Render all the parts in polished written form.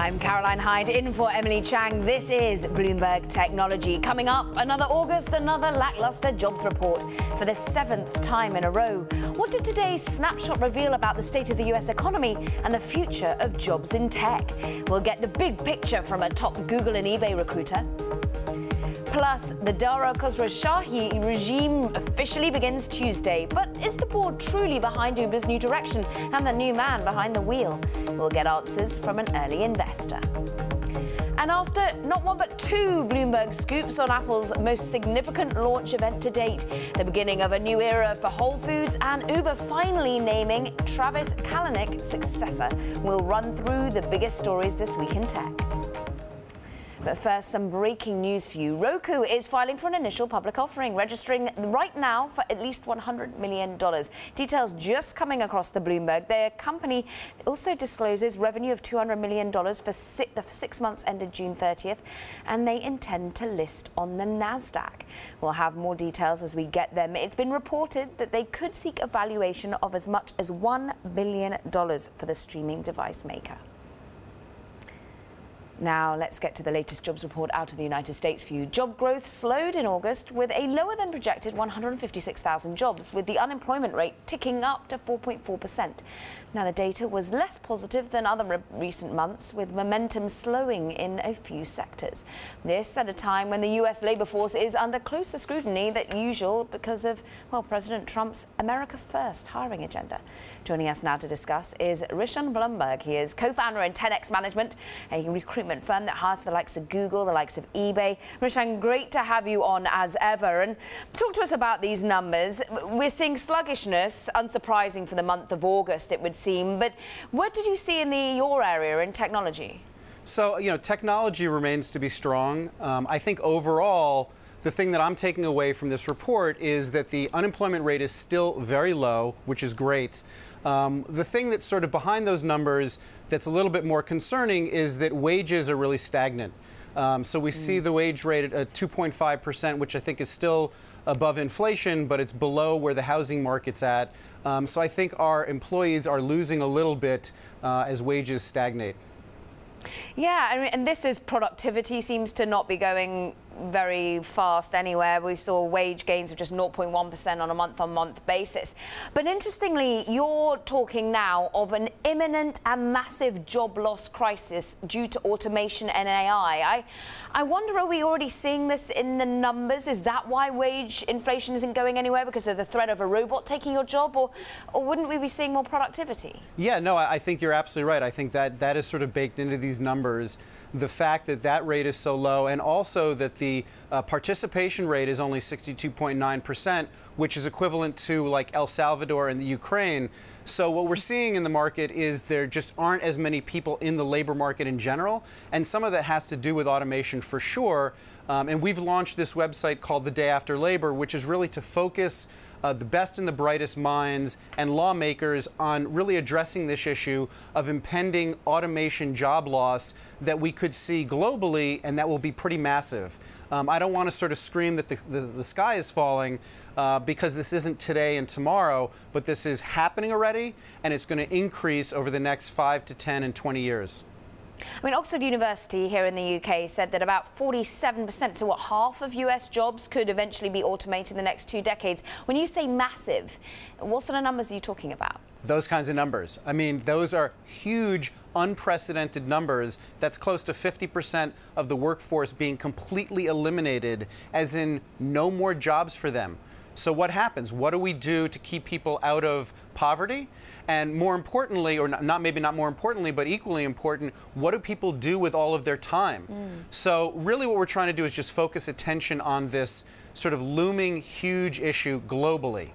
I'm Caroline Hyde, in for Emily Chang. This is Bloomberg Technology. Coming up, another August, another lackluster jobs report for the 7th time in a row. What did today's snapshot reveal about the state of the US economy and the future of jobs in tech? We'll get the big picture from a top Google and eBay recruiter. Plus, the Dara Khosrowshahi regime officially begins Tuesday. But is the board truly behind Uber's new direction and the new man behind the wheel? We'll get answers from an early investor. And after not one but two Bloomberg scoops on Apple's most significant launch event to date, the beginning of a new era for Whole Foods and Uber finally naming Travis Kalanick's successor, we'll run through the biggest stories this week in tech. But first, some breaking news for you. Roku is filing for an initial public offering, registering right now for at least $100 million. Details just coming across the Bloomberg. Their company also discloses revenue of $200 million for the 6 months ended June 30th, and they intend to list on the NASDAQ. We'll have more details as we get them. It's been reported that they could seek a valuation of as much as $1 billion for the streaming device maker. Now, let's get to the latest jobs report out of the United States for you. Job growth slowed in August with a lower than projected 156,000 jobs, with the unemployment rate ticking up to 4.4%. Now, the data was less positive than other recent months, with momentum slowing in a few sectors. This at a time when the U.S. labor force is under closer scrutiny than usual because of, well, President Trump's America First hiring agenda. Joining us now to discuss is Rishon Blumberg. He is co-founder in 10X Management, a recruitment firm that hires the likes of Google, the likes of eBay. Rishon, great to have you on as ever. And talk to us about these numbers. We're seeing sluggishness, unsurprising for the month of August, it would seem. But what did you see in your area in technology? So, technology remains to be strong. I think overall, the thing that I'm taking away from this report is that the unemployment rate is still very low, which is great. The thing that's sort of behind those numbers that's a little bit more concerning is that wages are really stagnant. So we see the wage rate at 2.5%, which I think is still above inflation, but it's below where the housing market's at. So I think our employees are losing a little bit as wages stagnate. Yeah, and this is productivity seems to not be going very fast anywhere. We saw wage gains of just 0.1% on a month-on-month basis. But interestingly, you're talking now of an imminent and massive job loss crisis due to automation and AI. I wonder, are we already seeing this in the numbers? Is that why wage inflation isn't going anywhere, because of the threat of a robot taking your job? Or wouldn't we be seeing more productivity? Yeah, no, I think you're absolutely right. I think that is sort of baked into these numbers. The fact that that rate is so low, and also that the participation rate is only 62.9%, which is equivalent to like El Salvador and the Ukraine. So what we're seeing in the market is there just aren't as many people in the labor market in general, and some of that has to do with automation for sure. And we've launched this website called The Day After Labor, which is really to focus the best and the brightest minds and lawmakers on really addressing this issue of impending automation job loss that we could see globally, and that will be pretty massive. I don't want to sort of scream that the sky is falling because this isn't today and tomorrow, but this is happening already, and it's going to increase over the next 5 to 10 and 20 years. I mean, Oxford University here in the UK said that about 47%, so what, half of US jobs could eventually be automated in the next 2 decades. When you say massive, what sort of numbers are you talking about? Those kinds of numbers. I mean, those are huge, unprecedented numbers. That's close to 50% of the workforce being completely eliminated, as in no more jobs for them. So what happens? What do we do to keep people out of poverty? And more importantly, or maybe not more importantly, but equally important, what do people do with all of their time? So really what we're trying to do is just focus attention on this sort of looming huge issue globally.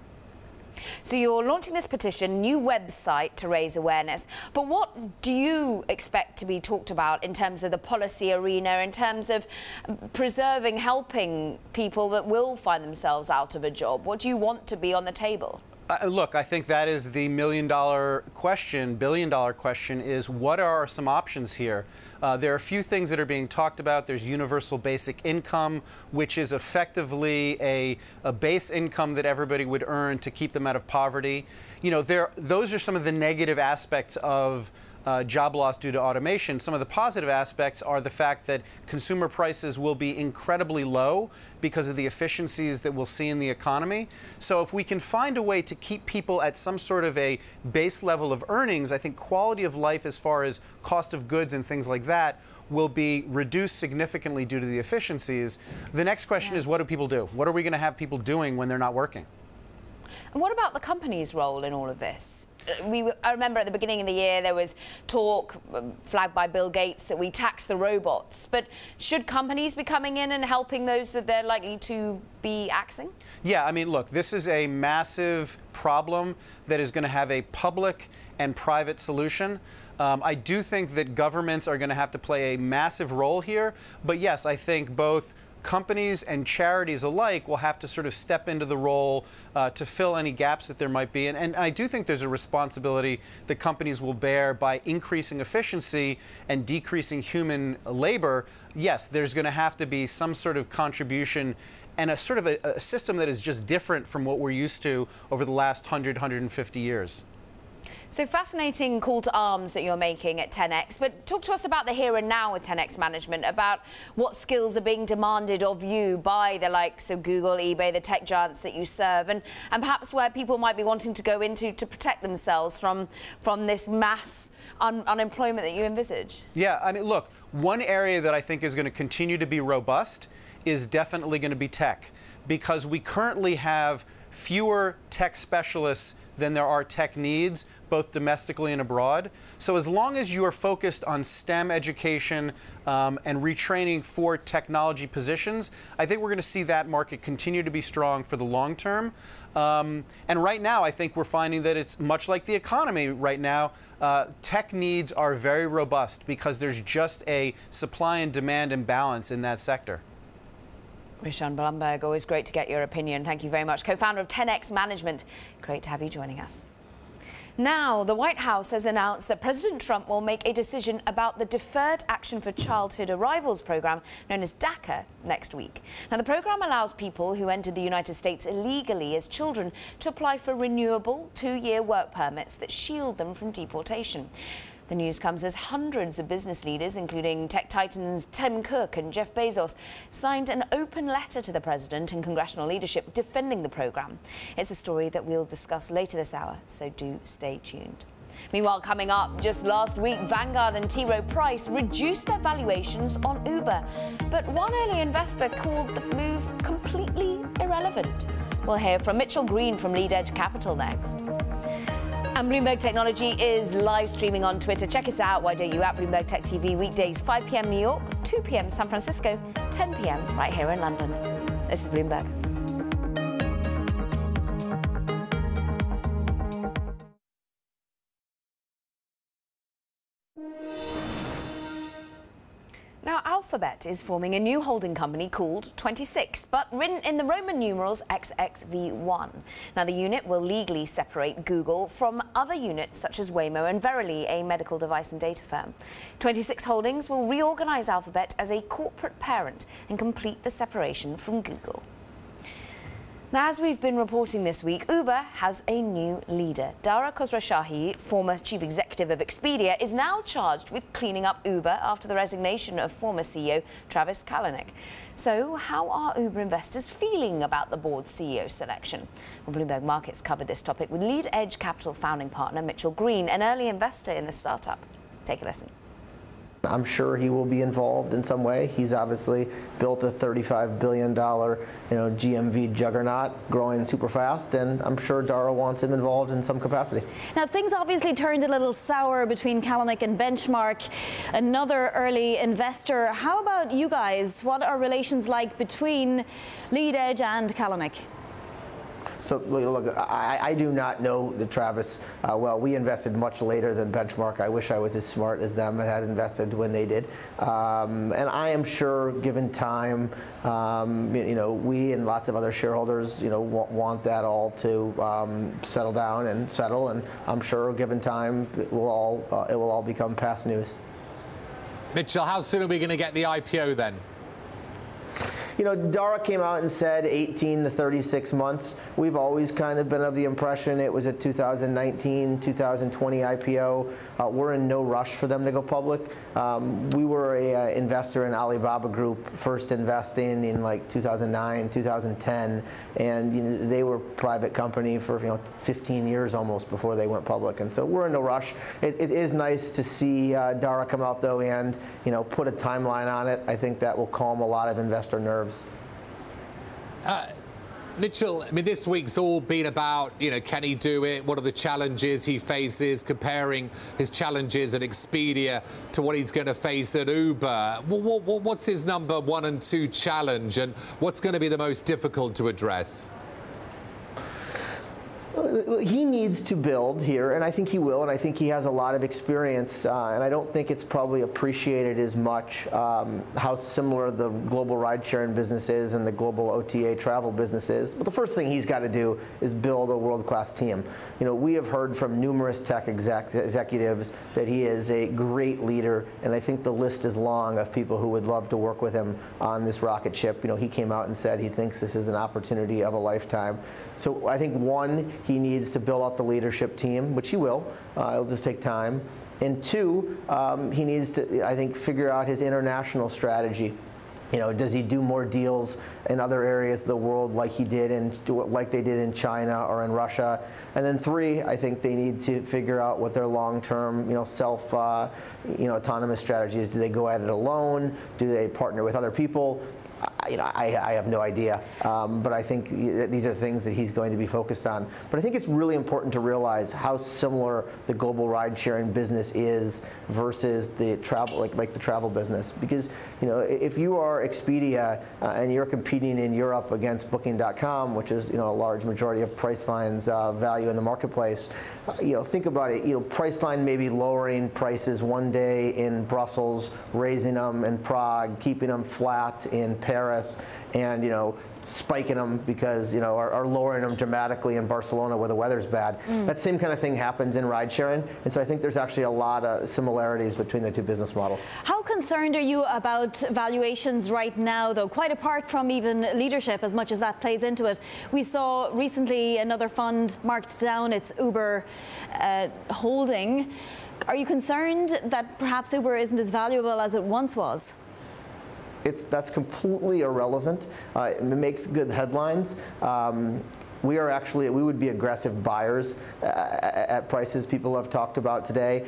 So you're launching this petition, new website to raise awareness. But what do you expect to be talked about in terms of the policy arena, in terms of preserving, helping people that will find themselves out of a job? What do you want to be on the table? Look, I think that is the million-dollar question, billion-dollar question, is what are some options here? There are a few things that are being talked about. There's universal basic income, which is effectively a base income that everybody would earn to keep them out of poverty. You know, those are some of the negative aspects of job loss due to automation. Some of the positive aspects are the fact that consumer prices will be incredibly low because of the efficiencies that we'll see in the economy. So if we can find a way to keep people at some sort of a base level of earnings, I think quality of life as far as cost of goods and things like that will be reduced significantly due to the efficiencies. The next question is, what do people do? What are we going to have people doing when they're not working? And what about the company's role in all of this? I remember at the beginning of the year there was talk flagged by Bill Gates that we tax the robots. But should companies be coming in and helping those that they're likely to be axing? Yeah, I mean, look, this is a massive problem that is going to have a public and private solution. I do think that governments are going to have to play a massive role here. But yes, I think both companies and charities alike will have to sort of step into the role to fill any gaps that there might be. And I do think there's a responsibility that companies will bear by increasing efficiency and decreasing human labor. Yes, there's going to have to be some sort of contribution and a sort of a system that is just different from what we're used to over the last 100, 150 years. So fascinating call to arms that you're making at 10X, but talk to us about the here and now with 10X management, about what skills are being demanded of you by the likes of Google, eBay, the tech giants that you serve, and perhaps where people might be wanting to go into to protect themselves from this mass unemployment that you envisage. Yeah, I mean, look, one area that I think is going to continue to be robust is definitely going to be tech, because we currently have fewer tech specialists than there are tech needs, both domestically and abroad. So as long as you are focused on STEM education and retraining for technology positions, I think we're going to see that market continue to be strong for the long term. And right now, I think we're finding that it's much like the economy right now. Tech needs are very robust because there's just a supply and demand imbalance in that sector. Rishon Blumberg, always great to get your opinion. Thank you very much. Co-founder of 10X Management. Great to have you joining us. Now, the White House has announced that President Trump will make a decision about the Deferred Action for Childhood Arrivals program, known as DACA, next week. Now, the program allows people who entered the United States illegally as children to apply for renewable 2-year work permits that shield them from deportation. The news comes as hundreds of business leaders, including tech titans Tim Cook and Jeff Bezos, signed an open letter to the president and congressional leadership defending the program. It's a story that we'll discuss later this hour, so do stay tuned. Meanwhile, coming up, just last week, Vanguard and T. Rowe Price reduced their valuations on Uber. But one early investor called the move completely irrelevant. We'll hear from Mitchell Green from Lead Edge Capital next. And Bloomberg Technology is live streaming on Twitter. Check us out. Why don't you at Bloomberg Tech TV weekdays 5 p.m. New York, 2 p.m. San Francisco, 10 p.m. right here in London. This is Bloomberg. Now, Alphabet is forming a new holding company called 26, but written in the Roman numerals XXV1. Now, the unit will legally separate Google from other units such as Waymo and Verily, a medical device and data firm. 26 Holdings will reorganize Alphabet as a corporate parent and complete the separation from Google. Now, as we've been reporting this week, Uber has a new leader. Dara Khosrowshahi, former chief executive of Expedia, is now charged with cleaning up Uber after the resignation of former CEO Travis Kalanick. So how are Uber investors feeling about the board's CEO selection? Well, Bloomberg Markets covered this topic with Lead Edge Capital founding partner Mitchell Green, an early investor in the startup. Take a listen. I'm sure he will be involved in some way. He's obviously built a $35 billion, GMV juggernaut, growing super fast, and I'm sure Dara wants him involved in some capacity. Now, things obviously turned a little sour between Kalanick and Benchmark, another early investor. How about you guys? What are relations like between Lead Edge and Kalanick? So, look, I do not know the Travis well. We invested much later than Benchmark. I wish I was as smart as them and had invested when they did. And I am sure, given time, we and lots of other shareholders, want that all to settle down and settle. And I'm sure, given time, it will all become past news. Mitchell, how soon are we going to get the IPO then? You know, Dara came out and said 18 to 36 months. We've always kind of been of the impression it was a 2019, 2020 IPO. We're in no rush for them to go public. We were a investor in Alibaba Group, first investing in like 2009, 2010, and you know, they were a private company for 15 years almost before they went public. And so we're in no rush. It is nice to see Dara come out though and put a timeline on it. I think that will calm a lot of investor nerves. Mitchell, I mean, this week's all been about, can he do it? What are the challenges he faces? Comparing his challenges at Expedia to what he's going to face at Uber. What's his number 1 and 2 challenge, and what's going to be the most difficult to address? He needs to build here, and I think he will, and I think he has a lot of experience, and I don't think it's probably appreciated as much how similar the global ride-sharing business is and the global OTA travel business is. But the first thing he's got to do is build a world-class team. We have heard from numerous tech executives that he is a great leader, and I think the list is long of people who would love to work with him on this rocket ship. He came out and said he thinks this is an opportunity of a lifetime. So I think, one, he needs to build out the leadership team, which he will. It'll just take time. And 2, he needs to, I think, figure out his international strategy. Does he do more deals in other areas of the world like they did in China or in Russia? And then 3, I think they need to figure out what their long-term, autonomous strategy is. Do they go at it alone? Do they partner with other people? I have no idea, but I think these are things that he's going to be focused on. But I think it's really important to realize how similar the global ride-sharing business is versus the travel, like the travel business. Because if you are Expedia and you're competing in Europe against Booking.com, which is a large majority of Priceline's value in the marketplace, think about it. Priceline may be lowering prices one day in Brussels, raising them in Prague, keeping them flat in Paris, and spiking them because are lowering them dramatically in Barcelona where the weather's bad. That same kind of thing happens in ride sharing, and so I think there's actually a lot of similarities between the two business models. How concerned are you about valuations right now, though, quite apart from even leadership, as much as that plays into it? We saw recently another fund marked down its Uber holding. Are you concerned that perhaps Uber isn't as valuable as it once was? That's completely irrelevant. It makes good headlines. We would be aggressive buyers at prices people have talked about today.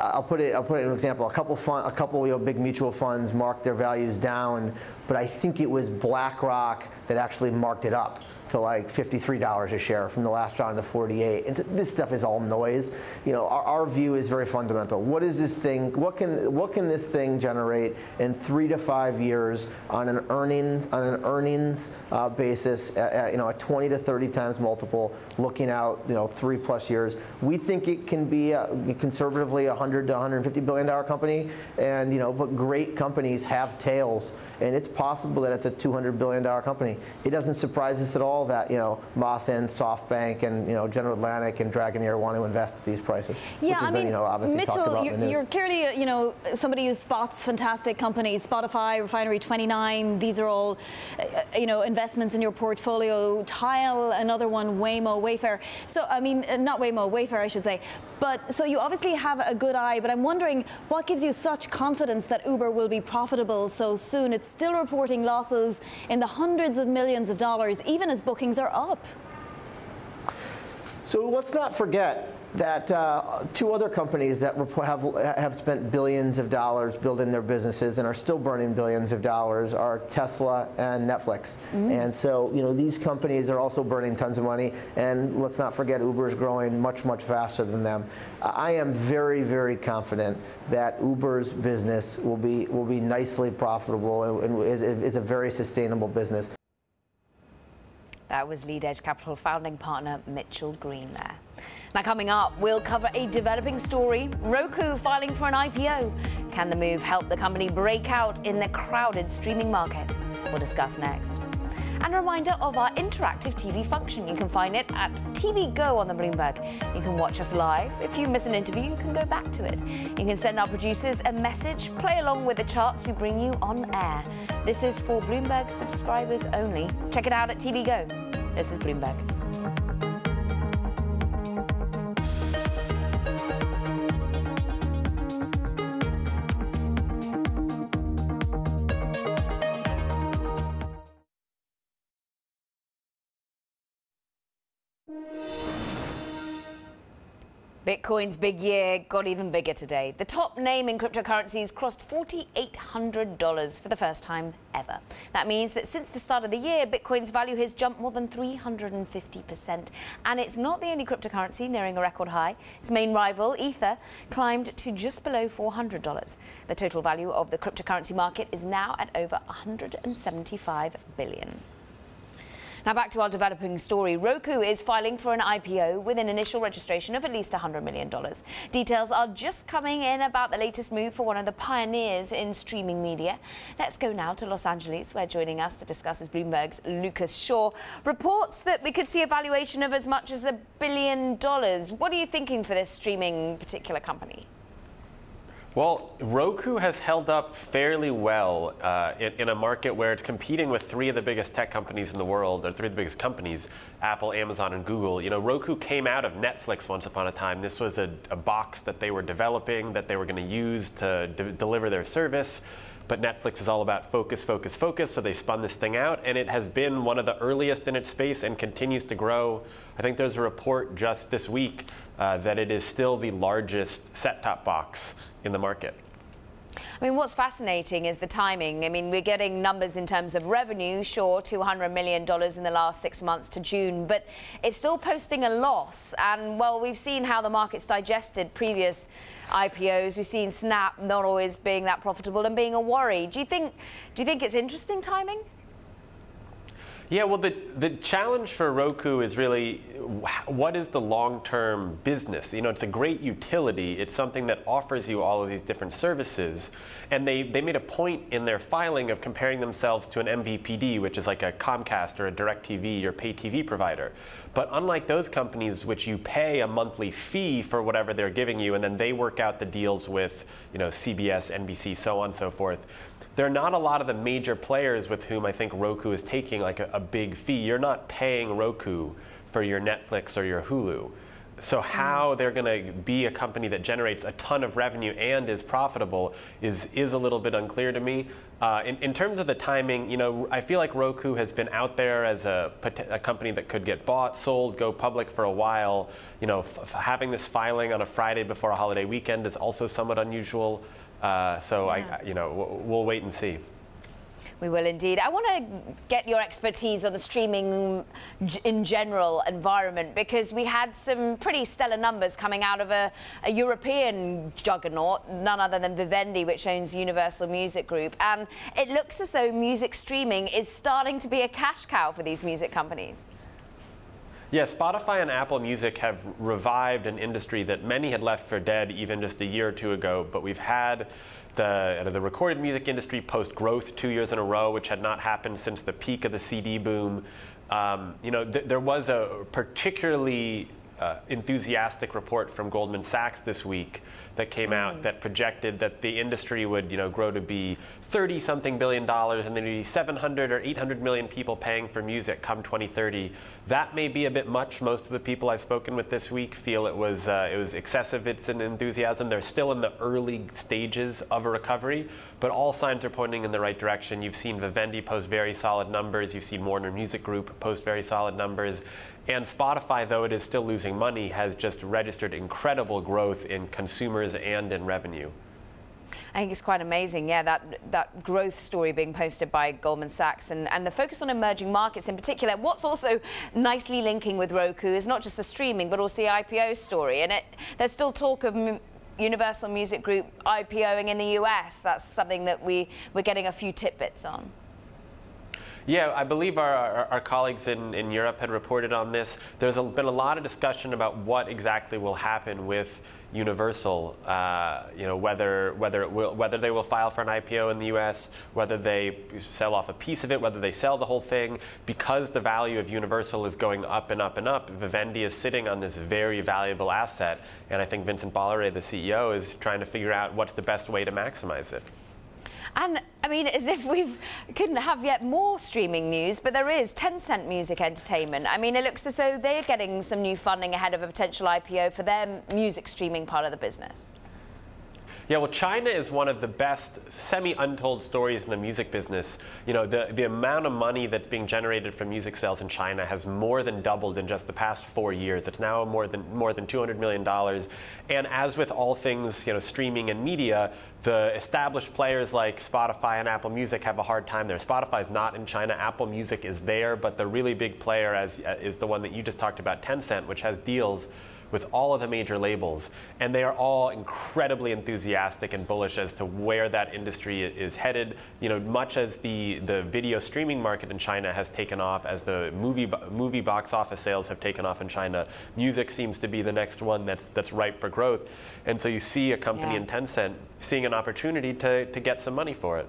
I'll put it in an example. A couple big mutual funds marked their values down, but I think it was BlackRock that actually marked it up to like $53 a share from the last round to 48. And this stuff is all noise. Our view is very fundamental. What is this thing? What can this thing generate in 3 to 5 years on an earnings basis? A 20 to 30 times multiple, looking out 3+ years. We think it can be conservatively a $100 to $150 billion company, and but great companies have tails, and it's possible that it's a $200 billion company. It doesn't surprise us at all that Moss and SoftBank and General Atlantic and Dragoneer want to invest at these prices. Yeah, which has been, obviously Mitchell, talked about in the news. You're clearly somebody who spots fantastic companies. Spotify, Refinery 29. These are all investments in your portfolio. Tile, another one, Waymo, Wayfair. So I mean, not Waymo, Wayfair, I should say. But so you obviously have a good eye. But I'm wondering what gives you such confidence that Uber will be profitable so soon? It's still reporting losses in the hundreds of millions of dollars, even as bookings are up. So let's not forget that 2 other companies that have spent billions of dollars building their businesses and are still burning billions of dollars are Tesla and Netflix. And so these companies are also burning tons of money, and let's not forget Uber is growing much faster than them. I am very, very confident that Uber's business will be nicely profitable and is a very sustainable business. That was Lead Edge Capital founding partner Mitchell Green there. Now coming up, we'll cover a developing story, Roku filing for an IPO. Can the move help the company break out in the crowded streaming market? We'll discuss next. And a reminder of our interactive TV function. You can find it at TV Go on the Bloomberg. You can watch us live. If you miss an interview, you can go back to it. You can send our producers a message, play along with the charts we bring you on air. This is for Bloomberg subscribers only. Check it out at TV Go. This is Bloomberg. Bitcoin's big year got even bigger today. The top name in cryptocurrencies crossed $4,800 for the first time ever. That means that since the start of the year, Bitcoin's value has jumped more than 350%. And it's not the only cryptocurrency nearing a record high. Its main rival, Ether, climbed to just below $400. The total value of the cryptocurrency market is now at over $175 billion. Now back to our developing story. Roku is filing for an IPO with an initial registration of at least $100 million. Details are just coming in about the latest move for one of the pioneers in streaming media. Let's go now to Los Angeles, where joining us to discuss is Bloomberg's Lucas Shaw. Reports that we could see a valuation of as much as $1 billion. What are you thinking for this streaming particular company? Well, Roku has held up fairly well in a market where it's competing with three of the biggest tech companies in the world, or three of the biggest companies, Apple, Amazon, and Google. You know, Roku came out of Netflix once upon a time. This was a box that they were developing, that they were going to use to deliver their service. But Netflix is all about focus, focus, focus, so they spun this thing out, and it has been one of the earliest in its space and continues to grow. I think there's a report just this week that it is still the largest set-top box in the market. I mean, what's fascinating is the timing. I mean, we're getting numbers in terms of revenue, sure, $200 million in the last 6 months to June, but it's still posting a loss. And, well, we've seen how the market's digested previous IPOs. We've seen Snap not always being that profitable and being a worry. Do you think it's interesting timing? Yeah, well, the challenge for Roku is really, what is the long-term business? You know, it's a great utility. It's something that offers you all of these different services. And they made a point in their filing of comparing themselves to an MVPD, which is like a Comcast or a DirecTV or pay TV provider. But unlike those companies, which you pay a monthly fee for whatever they're giving you, and then they work out the deals with, you know, CBS, NBC, so on and so forth, there are not a lot of the major players with whom I think Roku is taking like a big fee. You're not paying Roku for your Netflix or your Hulu. So how they're going to be a company that generates a ton of revenue and is profitable is a little bit unclear to me. In terms of the timing, you know, I feel like Roku has been out there as a company that could get bought, sold, go public for a while. You know, having this filing on a Friday before a holiday weekend is also somewhat unusual. You know, we'll wait and see. We will indeed. I want to get your expertise on the streaming in general environment, because we had some pretty stellar numbers coming out of a European juggernaut, none other than Vivendi, which owns Universal Music Group. And it looks as though music streaming is starting to be a cash cow for these music companies. Yeah, Spotify and Apple Music have revived an industry that many had left for dead even just a year or two ago. But we've had the recorded music industry post growth 2 years in a row, which had not happened since the peak of the CD boom. You know, there was a particularly enthusiastic report from Goldman Sachs this week that came out that projected that the industry would, you know, grow to be $30-something billion, and there'd be 700 or 800 million people paying for music come 2030. That may be a bit much. Most of the people I've spoken with this week feel it was excessive. It's an enthusiasm. They're still in the early stages of a recovery, but all signs are pointing in the right direction. You've seen Vivendi post very solid numbers. You've seen Warner Music Group post very solid numbers. And Spotify, though it is still losing money, has just registered incredible growth in consumers and in revenue. I think it's quite amazing, yeah, that growth story being posted by Goldman Sachs and the focus on emerging markets in particular. What's also nicely linking with Roku is not just the streaming, but also the IPO story. And there's still talk of Universal Music Group IPOing in the US. That's something that we're getting a few tidbits on. Yeah, I believe our colleagues in Europe had reported on this. There's been a lot of discussion about what exactly will happen with Universal. Whether they will file for an IPO in the U.S., whether they sell off a piece of it, whether they sell the whole thing. Because the value of Universal is going up and up and up, Vivendi is sitting on this very valuable asset, and I think Vincent Bolloré, the CEO, is trying to figure out what's the best way to maximize it. And, I mean, as if we couldn't have yet more streaming news, but there is Tencent Music Entertainment. I mean, it looks as though they're getting some new funding ahead of a potential IPO for their music streaming part of the business. Yeah, well, China is one of the best semi-untold stories in the music business. You know, the amount of money that's being generated from music sales in China has more than doubled in just the past 4 years. It's now more than $200 million. And as with all things, you know, streaming and media, the established players like Spotify and Apple Music have a hard time there. Spotify is not in China. Apple Music is there, but the really big player is the one that you just talked about, Tencent, which has deals with all of the major labels, and they are all incredibly enthusiastic and bullish as to where that industry is headed. You know, much as the video streaming market in China has taken off, as the movie box office sales have taken off in China, music seems to be the next one that's ripe for growth. And so you see a company in Tencent seeing an opportunity to get some money for it.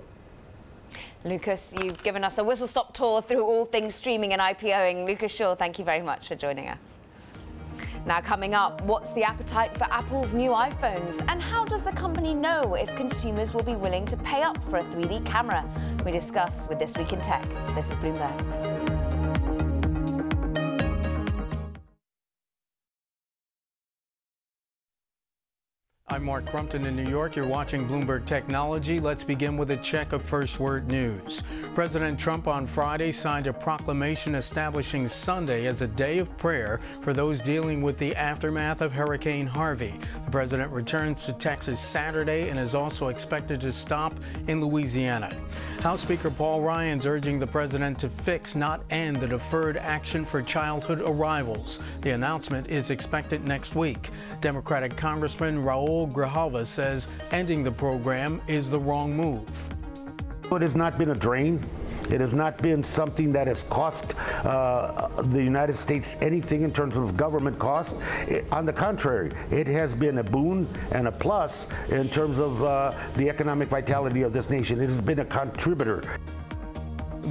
Lucas, you've given us a whistle-stop tour through all things streaming and IPOing. Lucas Shaw, thank you very much for joining us. Now, coming up, what's the appetite for Apple's new iPhones? And how does the company know if consumers will be willing to pay up for a 3D camera? We discuss with This Week in Tech. This is Bloomberg. I'm Mark Crumpton in New York. You're watching Bloomberg Technology. Let's begin with a check of first word news. President Trump on Friday signed a proclamation establishing Sunday as a day of prayer for those dealing with the aftermath of Hurricane Harvey. The president returns to Texas Saturday and is also expected to stop in Louisiana. House Speaker Paul Ryan's urging the president to fix, not end, the Deferred Action for Childhood Arrivals. The announcement is expected next week. Democratic Congressman Raul Grijalva says ending the program is the wrong move. It has not been a drain. It has not been something that has cost the United States anything in terms of government cost. On the contrary, it has been a boon and a plus in terms of the economic vitality of this nation. It has been a contributor.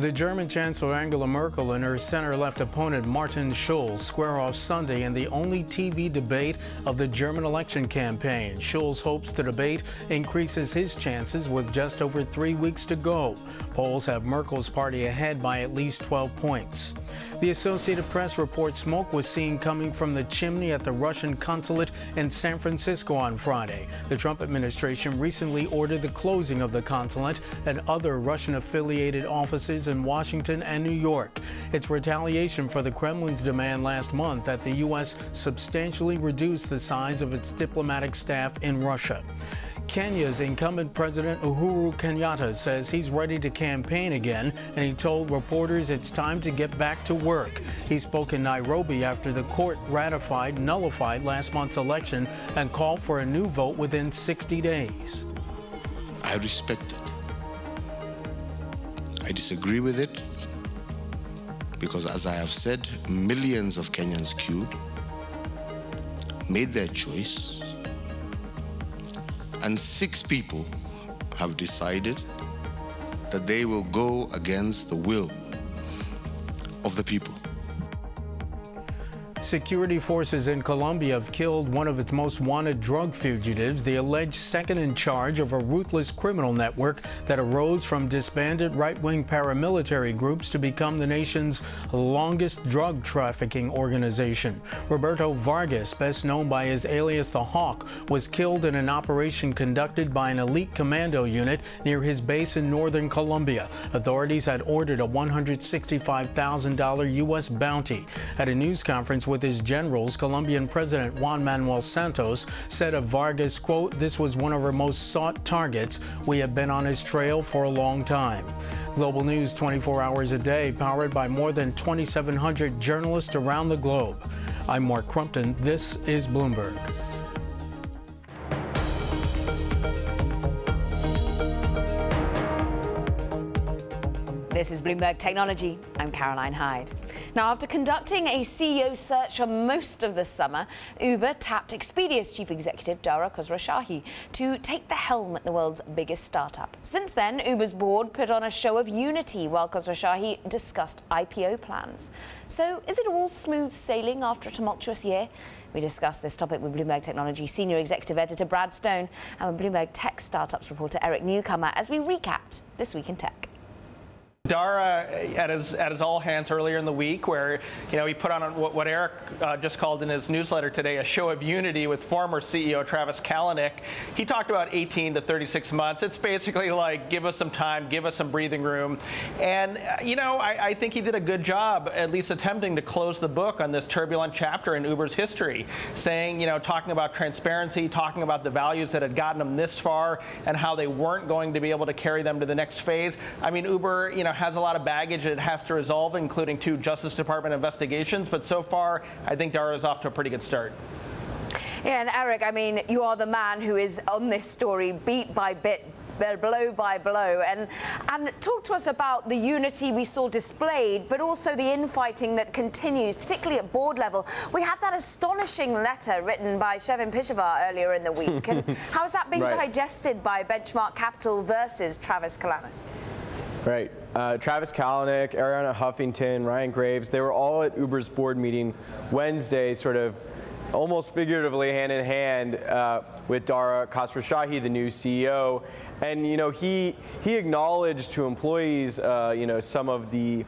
The German Chancellor Angela Merkel and her center-left opponent Martin Schulz square off Sunday in the only TV debate of the German election campaign. Schulz hopes the debate increases his chances with just over 3 weeks to go. Polls have Merkel's party ahead by at least 12 points. The Associated Press reports smoke was seen coming from the chimney at the Russian consulate in San Francisco on Friday. The Trump administration recently ordered the closing of the consulate and other Russian-affiliated offices in Washington and New York. It's retaliation for the Kremlin's demand last month that the U.S. substantially reduce the size of its diplomatic staff in Russia. Kenya's incumbent President Uhuru Kenyatta says he's ready to campaign again, and he told reporters it's time to get back to work. He spoke in Nairobi after the court nullified last month's election and called for a new vote within 60 days. I respect it. I disagree with it because, as I have said, millions of Kenyans queued, made their choice, and 6 people have decided that they will go against the will of the people. Security forces in Colombia have killed one of its most wanted drug fugitives, the alleged second in charge of a ruthless criminal network that arose from disbanded right-wing paramilitary groups to become the nation's longest drug trafficking organization. Roberto Vargas, best known by his alias The Hawk, was killed in an operation conducted by an elite commando unit near his base in northern Colombia. Authorities had ordered a $165,000 U.S. bounty. At a news conference with his generals, Colombian President Juan Manuel Santos said of Vargas, quote, "This was one of our most sought targets. We have been on his trail for a long time." Global news 24 hours a day, powered by more than 2,700 journalists around the globe. I'm Mark Crumpton. This is Bloomberg. This is Bloomberg Technology. I'm Caroline Hyde. Now, after conducting a CEO search for most of the summer, Uber tapped Expedia's chief executive, Dara Khosrowshahi, to take the helm at the world's biggest startup. Since then, Uber's board put on a show of unity while Khosrowshahi discussed IPO plans. So, is it all smooth sailing after a tumultuous year? We discussed this topic with Bloomberg Technology senior executive editor Brad Stone and with Bloomberg Tech Startups reporter Eric Newcomer as we recapped This Week in Tech. Dara at his all hands earlier in the week, where he put on what Eric just called in his newsletter today a show of unity with former CEO Travis Kalanick. He talked about 18 to 36 months. It's basically like, give us some time, give us some breathing room. And I think he did a good job, at least attempting to close the book on this turbulent chapter in Uber's history, saying, talking about transparency, talking about the values that had gotten them this far and how they weren't going to be able to carry them to the next phase. I mean, Uber, has a lot of baggage it has to resolve, including 2 Justice Department investigations. But so far, I think Dara is off to a pretty good start. Yeah, and Eric, I mean, you are the man who is on this story beat by bit, blow by blow, and talk to us about the unity we saw displayed, but also the infighting that continues, particularly at board level. We had that astonishing letter written by Shevin Pishevar earlier in the week, and how is that being digested by Benchmark Capital versus Travis Kalanick? Right. Travis Kalanick, Arianna Huffington, Ryan Graves, they were all at Uber's board meeting Wednesday, sort of almost figuratively hand in hand with Dara Khosrowshahi, the new CEO. And, he acknowledged to employees, some of the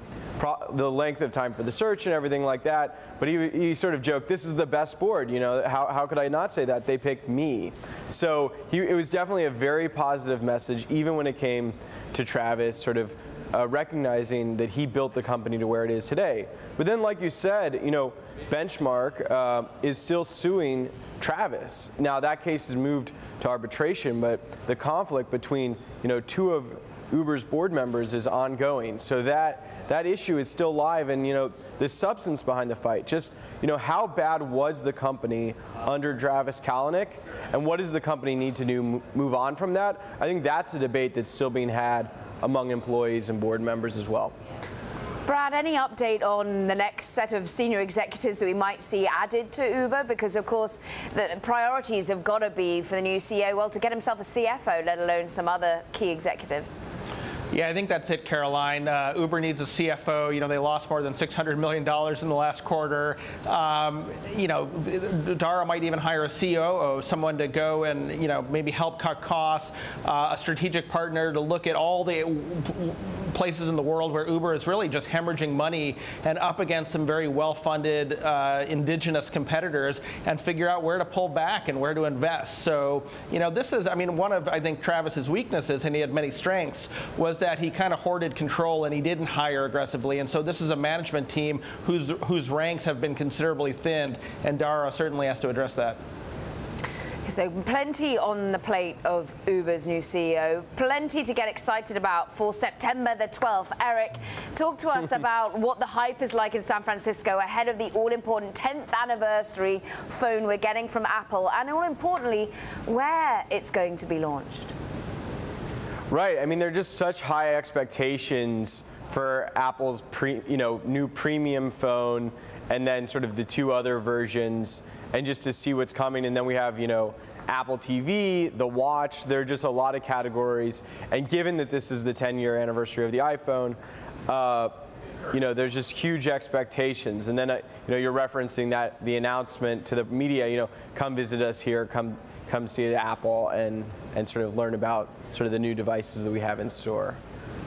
length of time for the search and everything like that. But he sort of joked, this is the best board. How could I not say that? They picked me. So it was definitely a very positive message, even when it came to Travis, sort of recognizing that he built the company to where it is today. But then, like you said, Benchmark is still suing Travis. Now, that case has moved to arbitration, but the conflict between, 2 of Uber's board members is ongoing. So that issue is still live, and the substance behind the fight, just how bad was the company under Travis Kalanick, and what does the company need to do move on from that? I think that's a debate that's still being had among employees and board members as well. Brad, any update on the next set of senior executives that we might see added to Uber? Because, of course, the priorities have got to be for the new CEO, well, to get himself a CFO, let alone some other key executives. Yeah, I think that's it, Caroline. Uber needs a CFO. They lost more than $600 million in the last quarter. Dara might even hire a COO, someone to go and, maybe help cut costs, a strategic partner to look at all the places in the world where Uber is really just hemorrhaging money and up against some very well-funded indigenous competitors and figure out where to pull back and where to invest. So, this is, one of, I think, Travis's weaknesses, and he had many strengths, was that he kind of hoarded control and he didn't hire aggressively. And so this is a management team whose ranks have been considerably thinned, and Dara certainly has to address that. So plenty on the plate of Uber's new CEO, plenty to get excited about for September the 12th. Eric, talk to us about what the hype is like in San Francisco ahead of the all-important 10th anniversary phone we're getting from Apple, and all importantly, where it's going to be launched. Right. There are just such high expectations for Apple's new premium phone, and then sort of the 2 other versions, and just to see what's coming. And then we have, Apple TV, the watch. There are just a lot of categories. And given that this is the 10-year anniversary of the iPhone, there's just huge expectations. And then, you're referencing that the announcement to the media, come visit us here, come see it at Apple, and sort of learn about sort of the new devices that we have in store.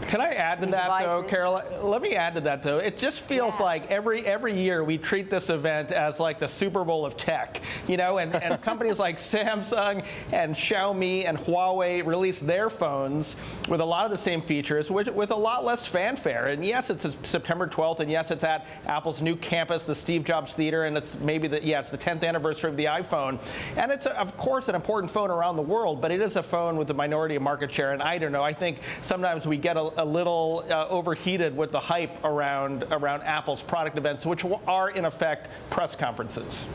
Can I add to that, though, Caroline? Let me add to that, though. It just feels like every year we treat this event as like the Super Bowl of tech, and companies like Samsung and Xiaomi and Huawei release their phones with a lot of the same features, with a lot less fanfare. And yes, it's September 12th, and yes, it's at Apple's new campus, the Steve Jobs Theater, and it's maybe it's the 10th anniversary of the iPhone. And it's, of course, an important phone around the world, but it is a phone with a minority of market share. And I don't know, I think sometimes we get a little overheated with the hype around Apple's product events, which are in effect press conferences.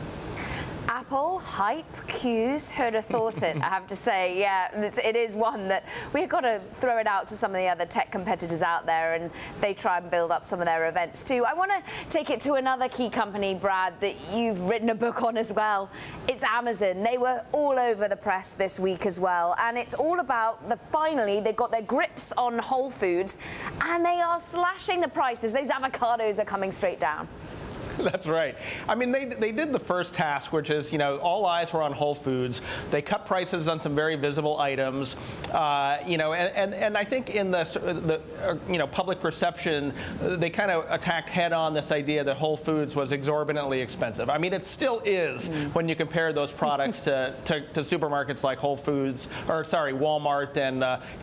Apple, hype, queues, who'd have thought it, I have to say. Yeah, it is one that we've got to throw it out to some of the other tech competitors out there, and they try and build up some of their events too. I want to take it to another key company, Brad, that you've written a book on as well. It's Amazon. They were all over the press this week as well, and it's all about finally they've got their grips on Whole Foods, and they are slashing the prices. Those avocados are coming straight down. That's right. I mean, they did the first task, which is, all eyes were on Whole Foods. They cut prices on some very visible items, and I think in the public perception, they kind of attacked head on this idea that Whole Foods was exorbitantly expensive. I mean, it still is when you compare those products to supermarkets like Walmart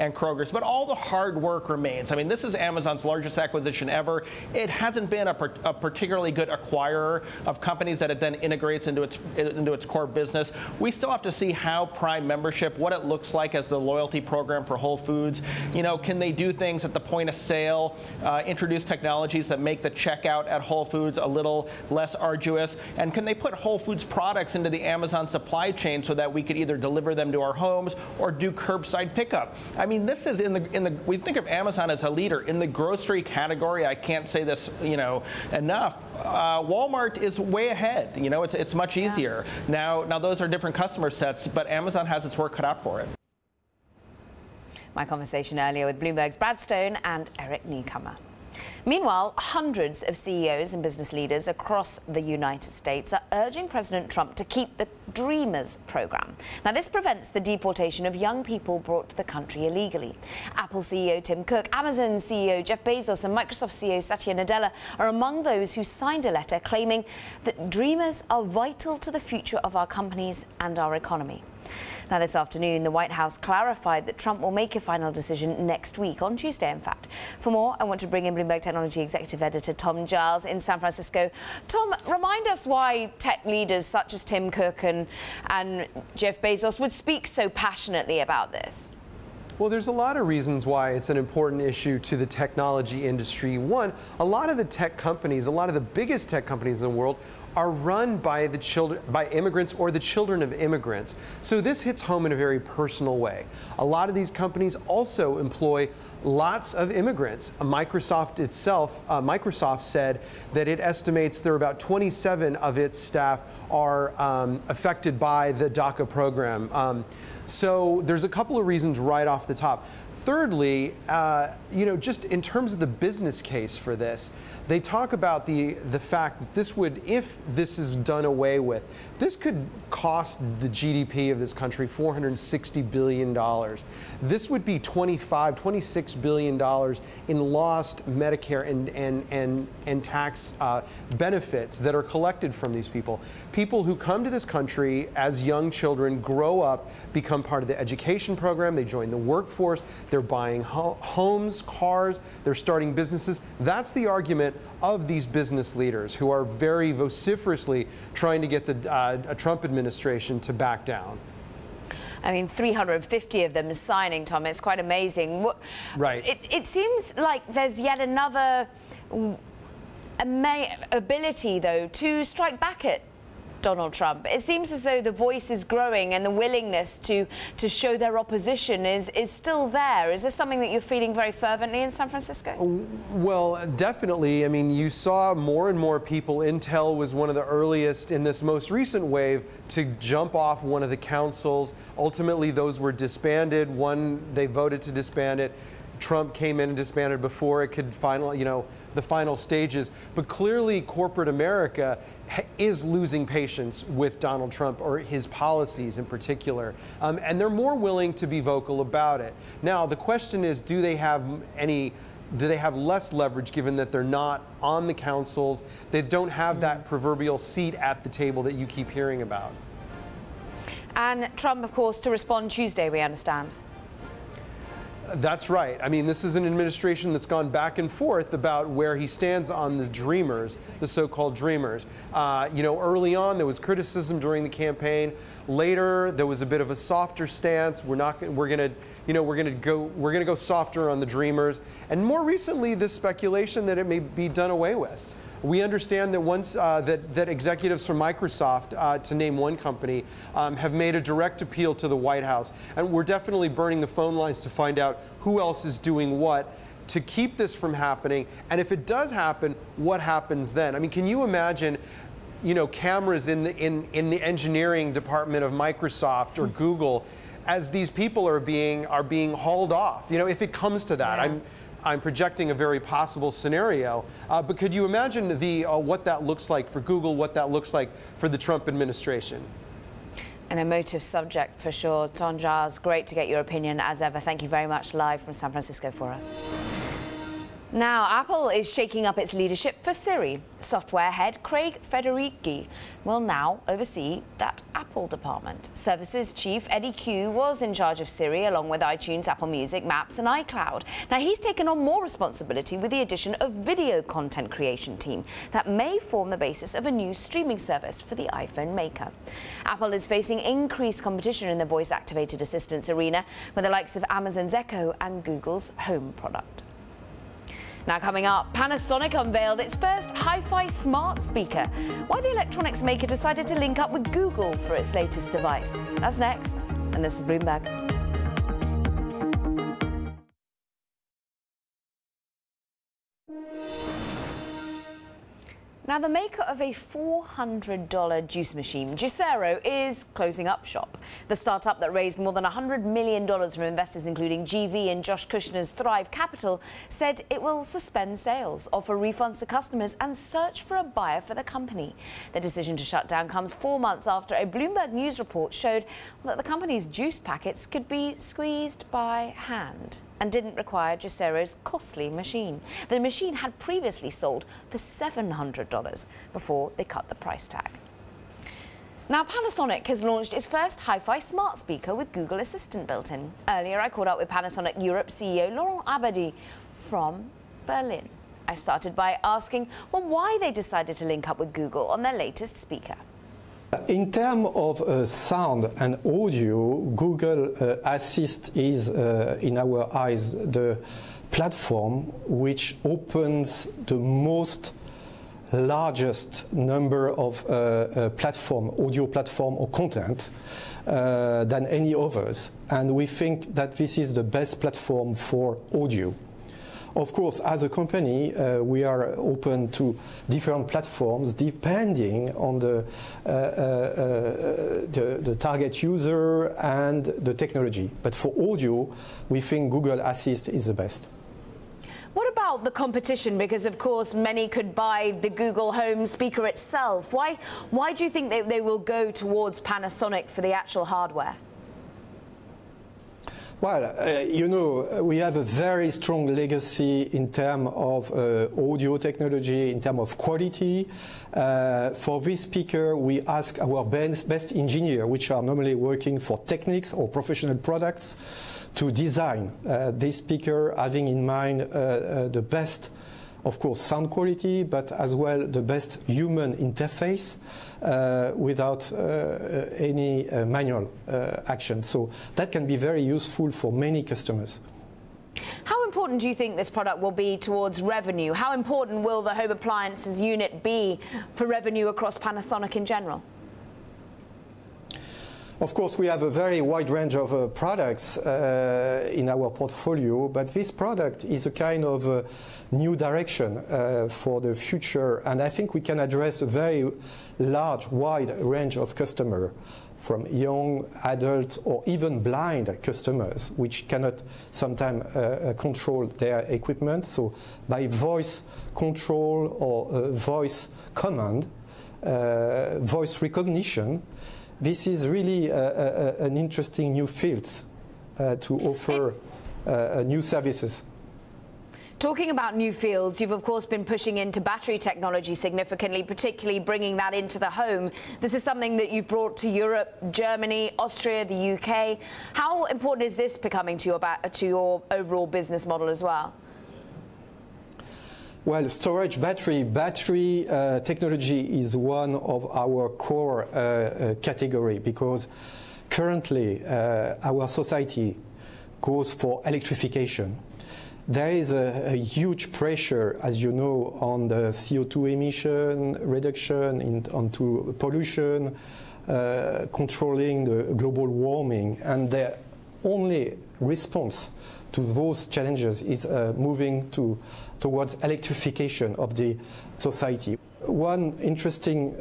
and Kroger's. But all the hard work remains. I mean, this is Amazon's largest acquisition ever. It hasn't been a particularly good acquirer of companies that it then integrates into its core business. We still have to see how Prime membership, what it looks like as the loyalty program for Whole Foods. Can they do things at the point of sale, introduce technologies that make the checkout at Whole Foods a little less arduous, and can they put Whole Foods products into the Amazon supply chain so that we could either deliver them to our homes or do curbside pickup? I mean, this is we think of Amazon as a leader in the grocery category. I can't say this, enough. Walmart is way ahead. It's much easier. Now those are different customer sets, but Amazon has its work cut out for it. My conversation earlier with Bloomberg's Brad Stone and Eric Newcomer. Meanwhile, hundreds of CEOs and business leaders across the United States are urging President Trump to keep the Dreamers program. Now, this prevents the deportation of young people brought to the country illegally. Apple CEO Tim Cook, Amazon CEO Jeff Bezos and Microsoft CEO Satya Nadella are among those who signed a letter claiming that Dreamers are vital to the future of our companies and our economy. Now, this afternoon, the White House clarified that Trump will make a final decision next week, on Tuesday, in fact. For more, I want to bring in Bloomberg Technology Executive Editor Tom Giles in San Francisco. Tom, remind us why tech leaders such as Tim Cook and Jeff Bezos would speak so passionately about this. Well, there's a lot of reasons why it's an important issue to the technology industry. One, a lot of the tech companies, a lot of the biggest tech companies in the world are run by immigrants or the children of immigrants. So this hits home in a very personal way. A lot of these companies also employ lots of immigrants. Microsoft itself, Microsoft said that it estimates there are about 27 of its staff are affected by the DACA program. So there's a couple of reasons right off the top. Thirdly, just in terms of the business case for this, they talk about the fact that this would, if this is done away with, this could cost the GDP of this country $460 billion. This would be $26 billion in lost Medicare and tax benefits that are collected from these people. People who come to this country as young children, grow up, become part of the education program, they join the workforce, they're buying homes, cars, they're starting businesses. That's the argument of these business leaders who are very vociferously trying to get the Trump administration to back down. I mean, 350 of them signing, Tom. It's quite amazing. Right. It seems like there's yet another ability, though, to strike back at Donald Trump. It seems as though the voice is growing and the willingness to show their opposition is still there. Is this something that you're feeling very fervently in San Francisco? Well, definitely. I mean, you saw more and more people. Intel was one of the earliest in this most recent wave to jump off one of the councils. Ultimately, those were disbanded. One, they voted to disband it. Trump came in and disbanded before it could the final stages. But clearly, corporate America is losing patience with Donald Trump or his policies in particular. And they're more willing to be vocal about it. Now, the question is, do they have less leverage given that they're not on the councils? They don't have that proverbial seat at the table that you keep hearing about. And Trump, of course, to respond Tuesday, we understand. That's right. I mean, this is an administration that's gone back and forth about where he stands on the Dreamers, the so-called Dreamers. Early on there was criticism during the campaign. Later there was a bit of a softer stance. We're going to go softer on the Dreamers. And more recently, this speculation that it may be done away with. We understand that once that executives from Microsoft, to name one company, have made a direct appeal to the White House. And we're definitely burning the phone lines to find out who else is doing what to keep this from happening. And if it does happen, what happens then? I mean, can you imagine, you know, cameras in the engineering department of Microsoft or Google, as these people are being hauled off? You know, if it comes to that, Yeah. I'm projecting a very possible scenario. But could you imagine what that looks like for Google, what that looks like for the Trump administration? An emotive subject for sure. Ton Giles, great to get your opinion as ever. Thank you very much, live from San Francisco for us. Now, Apple is shaking up its leadership for Siri. Software head Craig Federighi will now oversee that Apple department. Services chief Eddie Q was in charge of Siri, along with iTunes, Apple Music, Maps and iCloud. Now, he's taken on more responsibility with the addition of video content creation team that may form the basis of a new streaming service for the iPhone maker. Apple is facing increased competition in the voice-activated assistance arena with the likes of Amazon's Echo and Google's Home product. Now coming up, Panasonic unveiled its first hi-fi smart speaker. Why the electronics maker decided to link up with Google for its latest device. That's next, and this is Bloomberg. Now, the maker of a $400 juice machine, Juicero, is closing up shop. The startup that raised more than $100 million from investors including GV and Josh Kushner's Thrive Capital said it will suspend sales, offer refunds to customers and search for a buyer for the company. The decision to shut down comes 4 months after a Bloomberg news report showed that the company's juice packets could be squeezed by hand and didn't require Juicero's costly machine. The machine had previously sold for $700 before they cut the price tag. Now, Panasonic has launched its first hi-fi smart speaker with Google Assistant built in. Earlier, I caught up with Panasonic Europe CEO Laurent Abadie from Berlin. I started by asking, well, why they decided to link up with Google on their latest speaker. In terms of sound and audio, Google Assist is, in our eyes, the platform which opens the most largest number of audio platform or content than any others. And we think that this is the best platform for audio. Of course, as a company, we are open to different platforms depending on the target user and the technology. But for audio, we think Google Assist is the best. What about the competition? Because, of course, many could buy the Google Home speaker itself. Why do you think they will go towards Panasonic for the actual hardware? Well, you know, we have a very strong legacy in terms of audio technology, in terms of quality. For this speaker, we ask our best engineers, which are normally working for Technics or professional products, to design this speaker, having in mind the best, of course, sound quality, but as well the best human interface without any manual action. So that can be very useful for many customers. How important do you think this product will be towards revenue? How important will the home appliances unit be for revenue across Panasonic in general? Of course, we have a very wide range of products in our portfolio, but this product is a kind of new direction for the future, and I think we can address a very large, wide range of customers, from young, adult, or even blind customers, which cannot sometimes control their equipment. So by voice control or voice command, voice recognition, this is really an interesting new field to offer new services. Talking about new fields, you've of course been pushing into battery technology significantly, particularly bringing that into the home. This is something that you've brought to Europe, Germany, Austria, the UK. How important is this becoming to your overall business model as well? Well, storage battery technology is one of our core category, because currently our society goes for electrification. there is a huge pressure, as you know, on the CO2 emission reduction, onto pollution, controlling the global warming, and the only response to those challenges is moving towards electrification of the society. One interesting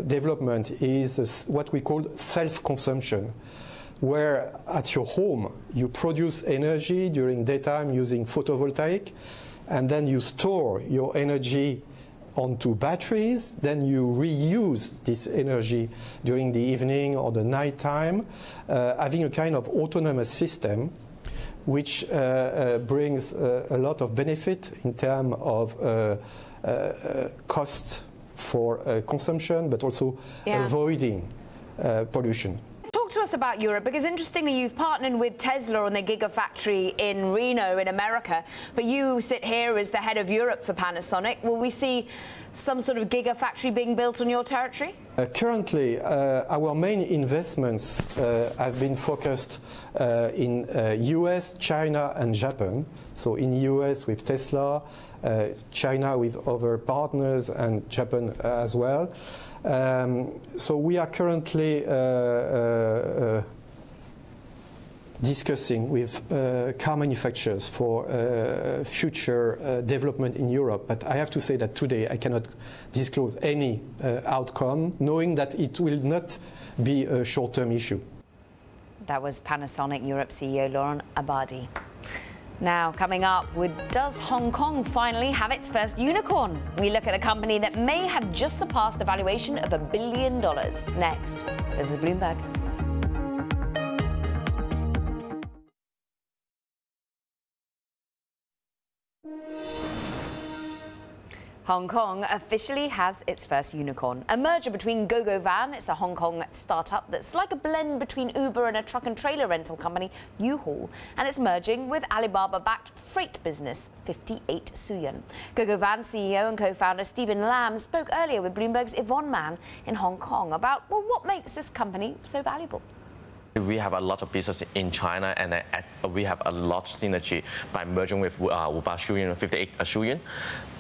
development is what we call self-consumption, where at your home you produce energy during daytime using photovoltaic, and then you store your energy onto batteries, then you reuse this energy during the evening or the night time, having a kind of autonomous system which brings a lot of benefit in terms of costs for consumption, but also avoiding pollution. Talk to us about Europe, because interestingly you've partnered with Tesla on their Gigafactory in Reno in America, but you sit here as the head of Europe for Panasonic. Will we see some sort of Gigafactory being built on your territory? Currently, our main investments have been focused in US, China and Japan. So in US with Tesla, China with other partners, and Japan as well. So we are currently discussing with car manufacturers for future development in Europe. But I have to say that today I cannot disclose any outcome, knowing that it will not be a short-term issue. That was Panasonic Europe CEO Laurent Abadie. Now, coming up, does Hong Kong finally have its first unicorn? We look at the company that may have just surpassed a valuation of $1 billion. Next, this is Bloomberg. Hong Kong officially has its first unicorn. A merger between GoGoVan, it's a Hong Kong startup that's like a blend between Uber and a truck and trailer rental company, U-Haul, and it's merging with Alibaba-backed freight business 58 Suyan. GoGoVan CEO and co-founder Stephen Lam spoke earlier with Bloomberg's Yvonne Man in Hong Kong about, well, what makes this company so valuable. We have a lot of business in China, and we have a lot of synergy by merging with Uber Suyan and 58 Suyan.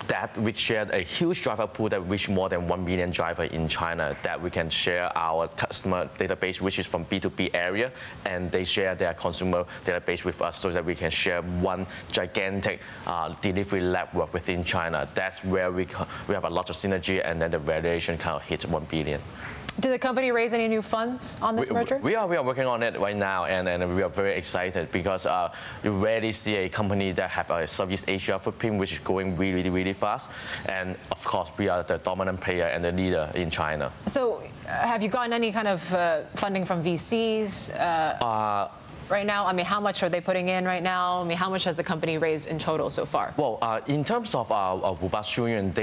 That we shared a huge driver pool that reached more than 1 million drivers in China, that we can share our customer database, which is from B2B area, and they share their consumer database with us so that we can share one gigantic delivery network within China. That's where we have a lot of synergy, and then the valuation kind of hit 1 billion. Did the company raise any new funds on this merger? We are working on it right now, and we are very excited because you rarely see a company that have a Southeast Asia footprint which is growing really, really fast. And of course, we are the dominant player and the leader in China. So have you gotten any kind of funding from VCs? Right now, I mean, how much are they putting in right now? I mean, how much has the company raised in total so far? Well, in terms of Uber Suyan,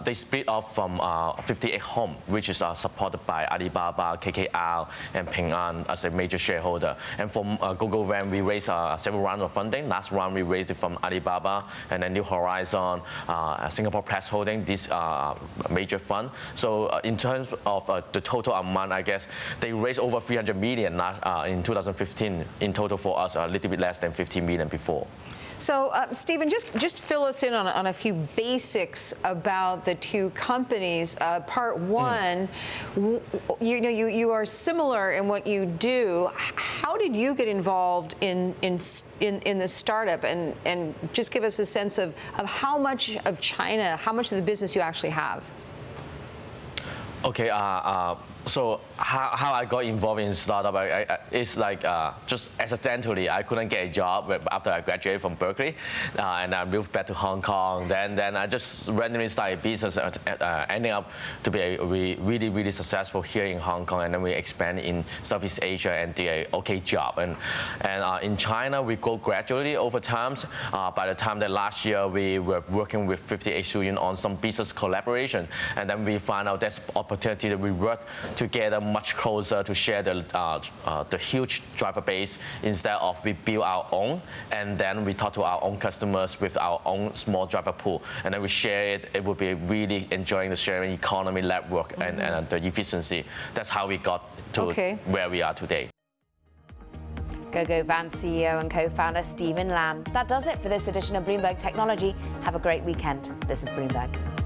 they split off from 58 Home, which is supported by Alibaba, KKR, and Ping An as a major shareholder. And from GoGoVan, we raised several rounds of funding. Last round, we raised it from Alibaba, and then New Horizon, Singapore Press Holding, this major fund. So in terms of the total amount, I guess they raised over 300 million in 2015. In total for us, a little bit less than 15 million before. So, Stephen, just fill us in on a few basics about the two companies. Part one, you are similar in what you do. How did you get involved in the startup, and just give us a sense of how much of China, how much of the business you actually have? Okay, so how I got involved in startup, it's like just accidentally. I couldn't get a job after I graduated from Berkeley, and I moved back to Hong Kong. Then I just randomly started a business, ending up to be really successful here in Hong Kong, and then we expanded in Southeast Asia and did an okay job. And in China, we grow gradually over time. By the time that last year, we were working with 58 Suyan on some business collaboration, and then we found out there's opportunity that we work together much closer to share the huge driver base instead of we build our own, and then we talk to our own customers with our own small driver pool, and then we share it. It will be really enjoying the sharing economy network and the efficiency. That's how we got to where we are today. GoGoVan CEO and co-founder Stephen Lam. That does it for this edition of Bloomberg Technology. Have a great weekend. This is Bloomberg.